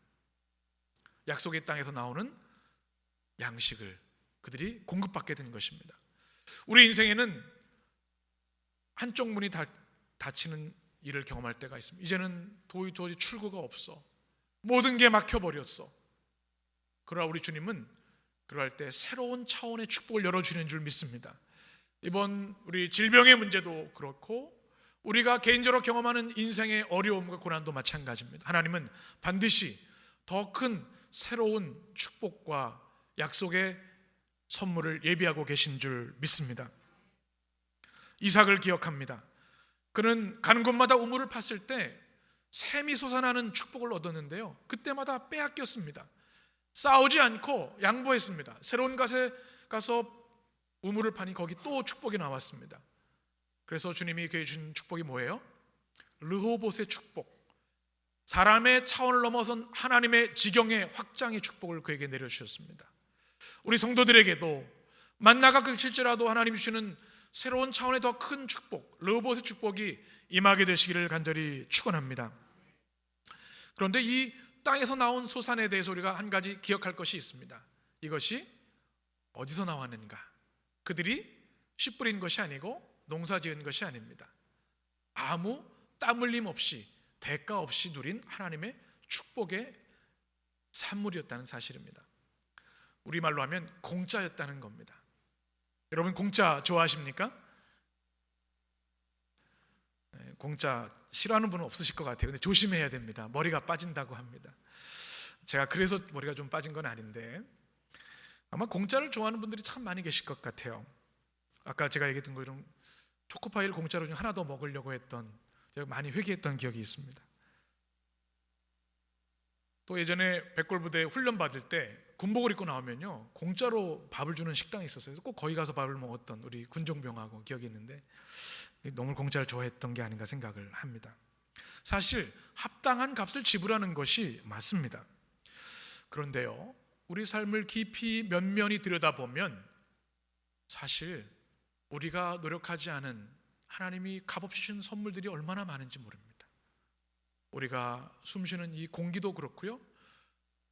약속의 땅에서 나오는 양식을 그들이 공급받게 된 것입니다. 우리 인생에는 한쪽 문이 닫히는 일을 경험할 때가 있습니다. 이제는 도저히 출구가 없어. 모든 게 막혀버렸어. 그러나 우리 주님은 그럴 때 새로운 차원의 축복을 열어주는 줄 믿습니다. 이번 우리 질병의 문제도 그렇고 우리가 개인적으로 경험하는 인생의 어려움과 고난도 마찬가지입니다. 하나님은 반드시 더 큰 새로운 축복과 약속의 선물을 예비하고 계신 줄 믿습니다. 이삭을 기억합니다. 그는 가는 곳마다 우물을 팠을 때 샘이 솟아나는 축복을 얻었는데요, 그때마다 빼앗겼습니다. 싸우지 않고 양보했습니다. 새로운 곳에 가서 우물을 파니 거기 또 축복이 나왔습니다. 그래서 주님이 그에게 준 축복이 뭐예요? 르호봇의 축복, 사람의 차원을 넘어선 하나님의 지경의 확장의 축복을 그에게 내려주셨습니다. 우리 성도들에게도 만나가 그칠지라도 하나님이 주시는 새로운 차원의 더 큰 축복, 르호봇의 축복이 임하게 되시기를 간절히 축원합니다. 그런데 이 땅에서 나온 소산에 대해서 우리가 한 가지 기억할 것이 있습니다. 이것이 어디서 나왔는가? 그들이 씨 뿌린 것이 아니고 농사 지은 것이 아닙니다. 아무 땀 흘림 없이 대가 없이 누린 하나님의 축복의 산물이었다는 사실입니다. 우리말로 하면 공짜였다는 겁니다. 여러분, 공짜 좋아하십니까? 공짜 싫어하는 분은 없으실 것 같아요. 근데 조심해야 됩니다. 머리가 빠진다고 합니다. 제가 그래서 머리가 좀 빠진 건 아닌데 아마 공짜를 좋아하는 분들이 참 많이 계실 것 같아요. 아까 제가 얘기했던 것처럼 초코파이를 공짜로 좀 하나 더 먹으려고 했던, 제가 많이 회개했던 기억이 있습니다. 또 예전에 백골부대 훈련 받을 때 군복을 입고 나오면요, 공짜로 밥을 주는 식당이 있었어요. 그래서 꼭 거기 가서 밥을 먹었던 우리 군종병하고 기억이 있는데 너무 공짜를 좋아했던 게 아닌가 생각을 합니다. 사실 합당한 값을 지불하는 것이 맞습니다. 그런데요, 우리 삶을 깊이 면면히 들여다보면 사실 우리가 노력하지 않은 하나님이 값없이 주신 선물들이 얼마나 많은지 모릅니다. 우리가 숨쉬는 이 공기도 그렇고요,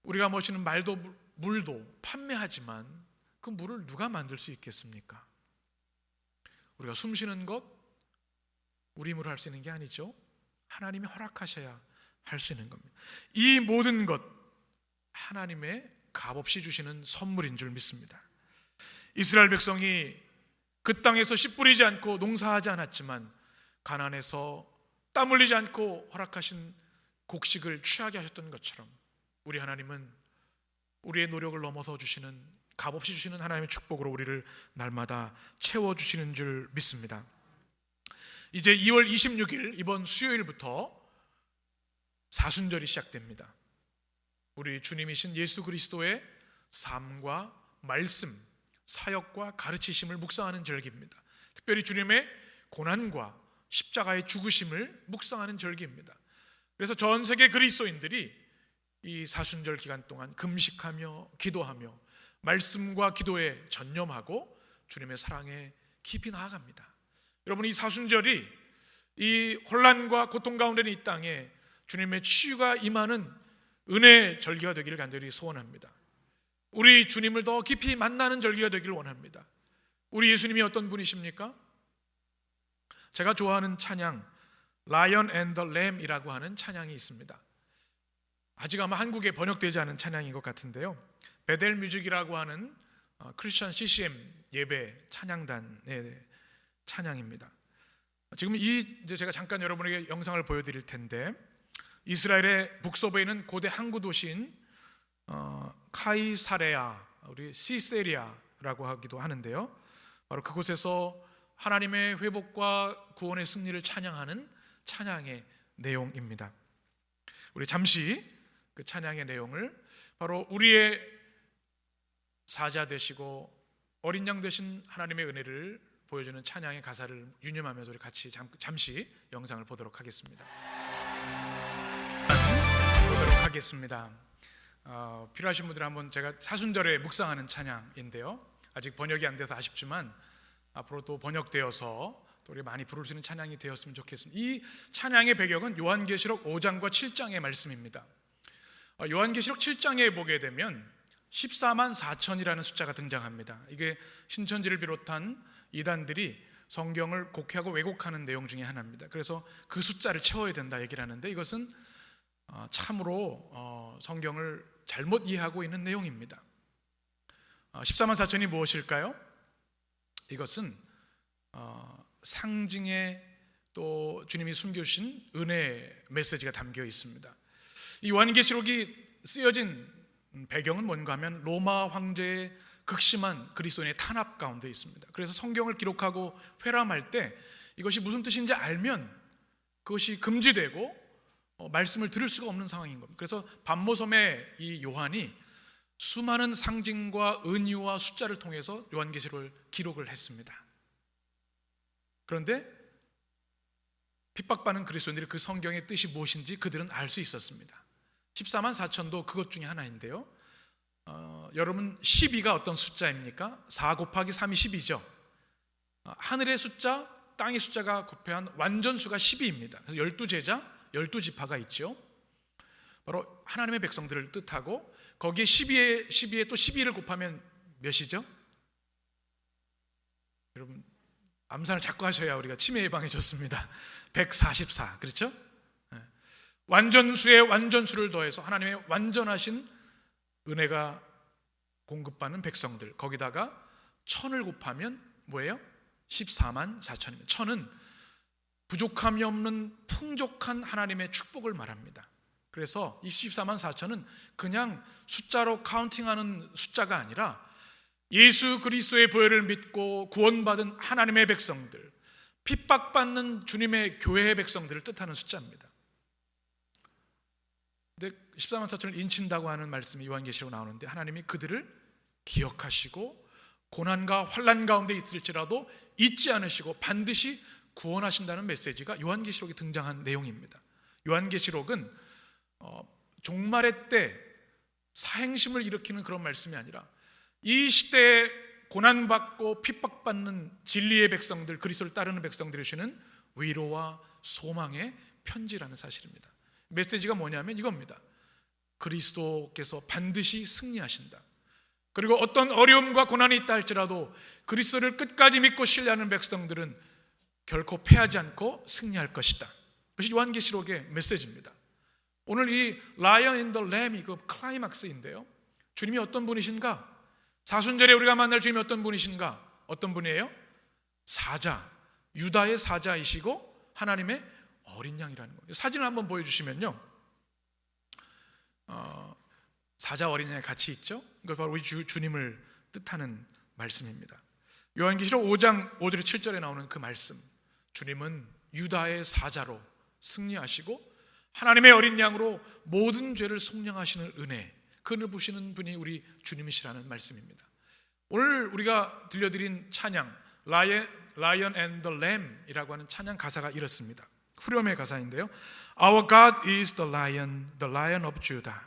우리가 마시는 물도 판매하지만 그 물을 누가 만들 수 있겠습니까? 우리가 숨쉬는 것 우리 힘으로 할 수 있는 게 아니죠. 하나님이 허락하셔야 할 수 있는 겁니다. 이 모든 것 하나님의 값없이 주시는 선물인 줄 믿습니다. 이스라엘 백성이 그 땅에서 씨 뿌리지 않고 농사하지 않았지만 가나안에서 땀 흘리지 않고 허락하신 곡식을 취하게 하셨던 것처럼 우리 하나님은 우리의 노력을 넘어서 주시는, 값없이 주시는 하나님의 축복으로 우리를 날마다 채워주시는 줄 믿습니다. 이제 2월 26일 이번 수요일부터 사순절이 시작됩니다. 우리 주님이신 예수 그리스도의 삶과 말씀, 사역과 가르치심을 묵상하는 절기입니다. 특별히 주님의 고난과 십자가의 죽으심을 묵상하는 절기입니다. 그래서 전 세계 그리스도인들이 이 사순절 기간 동안 금식하며 기도하며 말씀과 기도에 전념하고 주님의 사랑에 깊이 나아갑니다. 여러분, 이 사순절이 이 혼란과 고통 가운데 있는 이 땅에 주님의 치유가 임하는 은혜의 절기가 되기를 간절히 소원합니다. 우리 주님을 더 깊이 만나는 절기가 되기를 원합니다. 우리 예수님이 어떤 분이십니까? 제가 좋아하는 찬양 Lion and the Lamb이라고 하는 찬양이 있습니다. 아직 아마 한국에 번역되지 않은 찬양인 것 같은데요, 베델 뮤직이라고 하는 크리스천 CCM 예배 찬양단의 찬양입니다. 지금 이제 제가 잠깐 여러분에게 영상을 보여드릴 텐데, 이스라엘의 북서부에 있는 고대 항구 도시인 카이사레아, 우리 시세리아라고 하기도 하는데요, 바로 그곳에서 하나님의 회복과 구원의 승리를 찬양하는 찬양의 내용입니다. 우리 잠시 그 찬양의 내용을 바로 우리의 사자 되시고 어린 양 되신 하나님의 은혜를 보여주는 찬양의 가사를 유념하면서 우리 같이 잠시 영상을 보도록 하겠습니다. 필요하신 분들은 한번, 제가 사순절에 묵상하는 찬양인데요, 아직 번역이 안 돼서 아쉽지만 앞으로 또 번역되어서 또 우리 많이 부를 수 있는 찬양이 되었으면 좋겠습니다. 이 찬양의 배경은 요한계시록 5장과 7장의 말씀입니다. 요한계시록 7장에 보게 되면 14만 4천이라는 숫자가 등장합니다. 이게 신천지를 비롯한 이단들이 성경을 곡해하고 왜곡하는 내용 중에 하나입니다. 그래서 그 숫자를 채워야 된다 얘기를 하는데, 이것은 참으로 성경을 잘못 이해하고 있는 내용입니다. 14만 4천이 무엇일까요? 이것은 상징의, 또 주님이 숨겨주신 은혜의 메시지가 담겨 있습니다. 이 요한계시록이 쓰여진 배경은 뭔가 하면 로마 황제의 극심한 그리스도인의 탄압 가운데 있습니다. 그래서 성경을 기록하고 회람할 때 이것이 무슨 뜻인지 알면 그것이 금지되고 말씀을 들을 수가 없는 상황인 겁니다. 그래서 반모섬의 이 요한이 수많은 상징과 은유와 숫자를 통해서 요한계시록을 기록을 했습니다. 그런데 핍박받는 그리스도인들이 그 성경의 뜻이 무엇인지 그들은 알 수 있었습니다. 14만 4천도 그것 중에 하나인데요, 여러분 12가 어떤 숫자입니까? 4 곱하기 3이 10이죠. 하늘의 숫자, 땅의 숫자가 곱해한 완전수가 12입니다. 그래서 12제자, 12지파가 있죠. 바로 하나님의 백성들을 뜻하고, 거기에 12에 또 12를 곱하면 몇이죠? 여러분 암산을 자꾸 하셔야 우리가 치매 예방에 좋습니다. 144, 그렇죠? 완전수에 완전수를 더해서 하나님의 완전하신 은혜가 공급받는 백성들, 거기다가 1000을 곱하면 뭐예요? 14만 4천입니다. 1000은 부족함이 없는 풍족한 하나님의 축복을 말합니다. 그래서 24만 4천은 그냥 숫자로 카운팅하는 숫자가 아니라 예수 그리스도의 보혈을 믿고 구원받은 하나님의 백성들, 핍박받는 주님의 교회의 백성들을 뜻하는 숫자입니다. 근데 14만 4천을 인친다고 하는 말씀이 요한계시록 나오는데, 하나님이 그들을 기억하시고 고난과 환난 가운데 있을지라도 잊지 않으시고 반드시 구원하신다는 메시지가 요한계시록에 등장한 내용입니다. 요한계시록은 종말의 때 사행심을 일으키는 그런 말씀이 아니라 이 시대에 고난받고 핍박받는 진리의 백성들, 그리스도를 따르는 백성들이 주는 위로와 소망의 편지라는 사실입니다. 메시지가 뭐냐면 이겁니다. 그리스도께서 반드시 승리하신다. 그리고 어떤 어려움과 고난이 있다 할지라도 그리스도를 끝까지 믿고 신뢰하는 백성들은 결코 패하지 않고 승리할 것이다. 그것이 요한계시록의 메시지입니다. 오늘 이 Lion and the Lamb이 그 클라이막스인데요, 주님이 어떤 분이신가? 사순절에 우리가 만날 주님이 어떤 분이신가? 어떤 분이에요? 사자, 유다의 사자이시고 하나님의 어린 양이라는 거예요. 사진을 한번 보여주시면요, 사자 어린 양이 같이 있죠? 이거 바로 우리 주님을 뜻하는 말씀입니다. 요한계시록 5장 5절 7절에 나오는 그 말씀, 주님은 유다의 사자로 승리하시고 하나님의 어린 양으로 모든 죄를 속량하시는 은혜, 그 은혜를 부시는 분이 우리 주님이시라는 말씀입니다. 오늘 우리가 들려드린 찬양 Lion and the Lamb이라고 하는 찬양 가사가 이렇습니다. 후렴의 가사인데요. Our God is the Lion of Judah.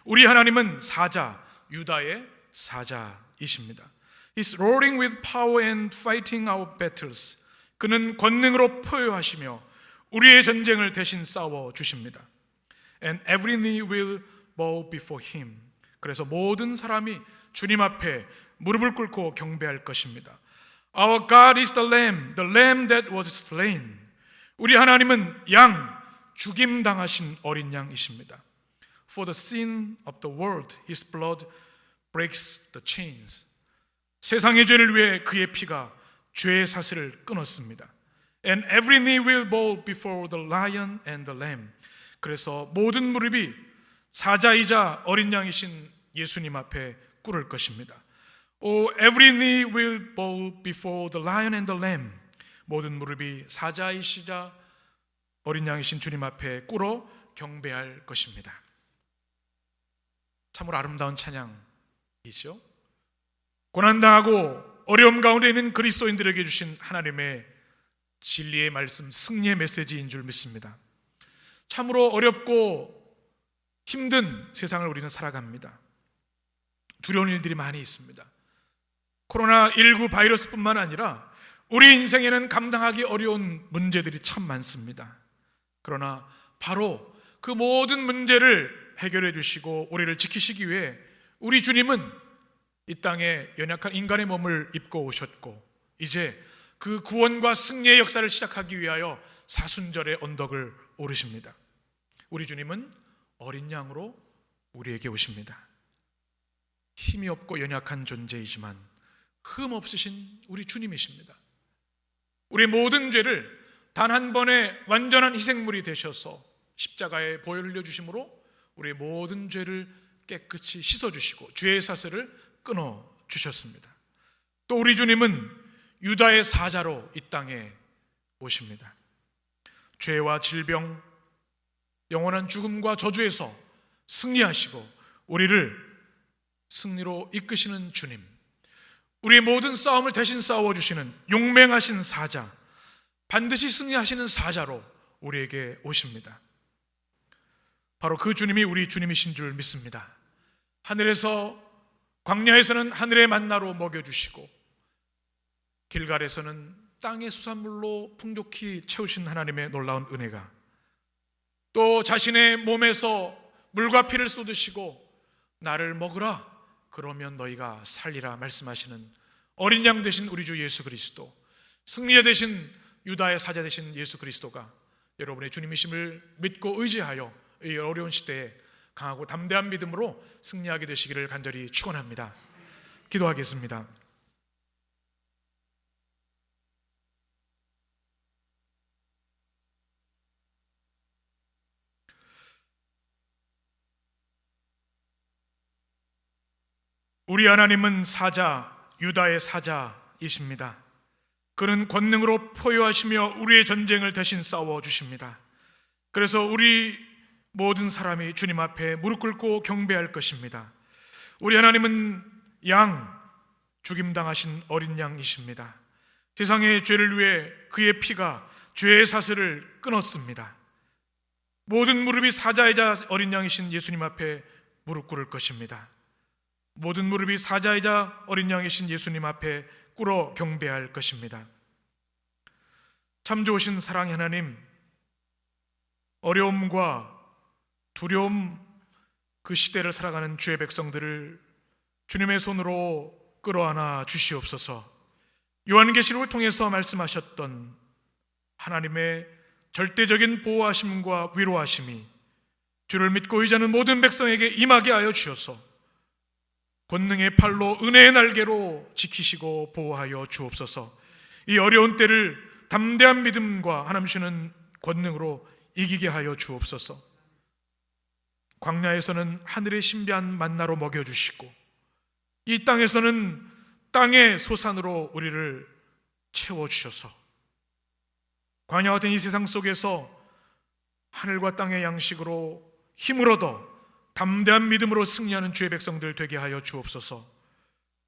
우리 하나님은 사자, 유다의 사자이십니다. He's roaring with power and fighting our battles. 그는 권능으로 포효하시며 우리의 전쟁을 대신 싸워 주십니다. And every knee will bow before him. 그래서 모든 사람이 주님 앞에 무릎을 꿇고 경배할 것입니다. Our God is the lamb that was slain. 우리 하나님은 양, 죽임당하신 어린 양이십니다. For the sin of the world, his blood breaks the chains. 세상의 죄를 위해 그의 피가 죄의 사슬을 끊었습니다. And every knee will bow before the lion and the lamb. 그래서 모든 무릎이 사자이자 어린 양이신 예수님 앞에 꿇을 것입니다. Oh, every knee will bow before the lion and the lamb. 모든 무릎이 사자이시자 어린 양이신 주님 앞에 꿇어 경배할 것입니다. 참으로 아름다운 찬양이죠. 고난당하고 어려움 가운데 있는 그리스도인들에게 주신 하나님의 진리의 말씀, 승리의 메시지인 줄 믿습니다. 참으로 어렵고 힘든 세상을 우리는 살아갑니다. 두려운 일들이 많이 있습니다. 코로나19 바이러스뿐만 아니라 우리 인생에는 감당하기 어려운 문제들이 참 많습니다. 그러나 바로 그 모든 문제를 해결해 주시고 우리를 지키시기 위해 우리 주님은 이 땅에 연약한 인간의 몸을 입고 오셨고 이제 그 구원과 승리의 역사를 시작하기 위하여 사순절의 언덕을 오르십니다. 우리 주님은 어린 양으로 우리에게 오십니다. 힘이 없고 연약한 존재이지만 흠 없으신 우리 주님이십니다. 우리 모든 죄를 단 한 번의 완전한 희생물이 되셔서 십자가에 보혈을 흘려주심으로 우리의 모든 죄를 깨끗이 씻어주시고 죄의 사슬을 끊어주셨습니다. 또 우리 주님은 유다의 사자로 이 땅에 오십니다. 죄와 질병, 영원한 죽음과 저주에서 승리하시고 우리를 승리로 이끄시는 주님, 우리의 모든 싸움을 대신 싸워주시는 용맹하신 사자, 반드시 승리하시는 사자로 우리에게 오십니다. 바로 그 주님이 우리 주님이신 줄 믿습니다. 하늘에서, 광야에서는 하늘의 만나로 먹여주시고 길갈에서는 땅의 수산물로 풍족히 채우신 하나님의 놀라운 은혜가, 또 자신의 몸에서 물과 피를 쏟으시고 나를 먹으라 그러면 너희가 살리라 말씀하시는 어린 양 되신 우리 주 예수 그리스도, 승리자 되신 유다의 사자 되신 예수 그리스도가 여러분의 주님이심을 믿고 의지하여 이 어려운 시대에 강하고 담대한 믿음으로 승리하게 되시기를 간절히 축원합니다. 기도하겠습니다. 우리 하나님은 사자, 유다의 사자이십니다. 그는 권능으로 포효하시며 우리의 전쟁을 대신 싸워주십니다. 그래서 우리 모든 사람이 주님 앞에 무릎 꿇고 경배할 것입니다. 우리 하나님은 양, 죽임당하신 어린 양이십니다. 세상의 죄를 위해 그의 피가 죄의 사슬을 끊었습니다. 모든 무릎이 사자이자 어린 양이신 예수님 앞에 무릎 꿇을 것입니다. 모든 무릎이 사자이자 어린 양이신 예수님 앞에 꿇어 경배할 것입니다. 참 좋으신 사랑의 하나님, 어려움과 두려움, 그 시대를 살아가는 주의 백성들을 주님의 손으로 끌어안아 주시옵소서. 요한계시록을 통해서 말씀하셨던 하나님의 절대적인 보호하심과 위로하심이 주를 믿고 의지하는 모든 백성에게 임하게 하여 주셔서 권능의 팔로 은혜의 날개로 지키시고 보호하여 주옵소서. 이 어려운 때를 담대한 믿음과 하나님 주시는 권능으로 이기게 하여 주옵소서. 광야에서는 하늘의 신비한 만나로 먹여주시고 이 땅에서는 땅의 소산으로 우리를 채워주셔서 광야 같은 이 세상 속에서 하늘과 땅의 양식으로 힘을 얻어 담대한 믿음으로 승리하는 주의 백성들 되게 하여 주옵소서.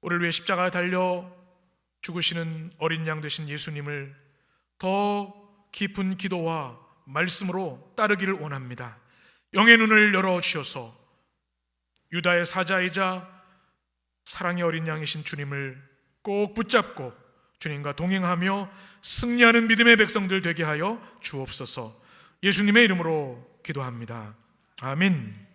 우리를 위해 십자가에 달려 죽으시는 어린 양 되신 예수님을 더 깊은 기도와 말씀으로 따르기를 원합니다. 영의 눈을 열어주셔서 유다의 사자이자 사랑의 어린 양이신 주님을 꼭 붙잡고 주님과 동행하며 승리하는 믿음의 백성들 되게 하여 주옵소서. 예수님의 이름으로 기도합니다. 아멘.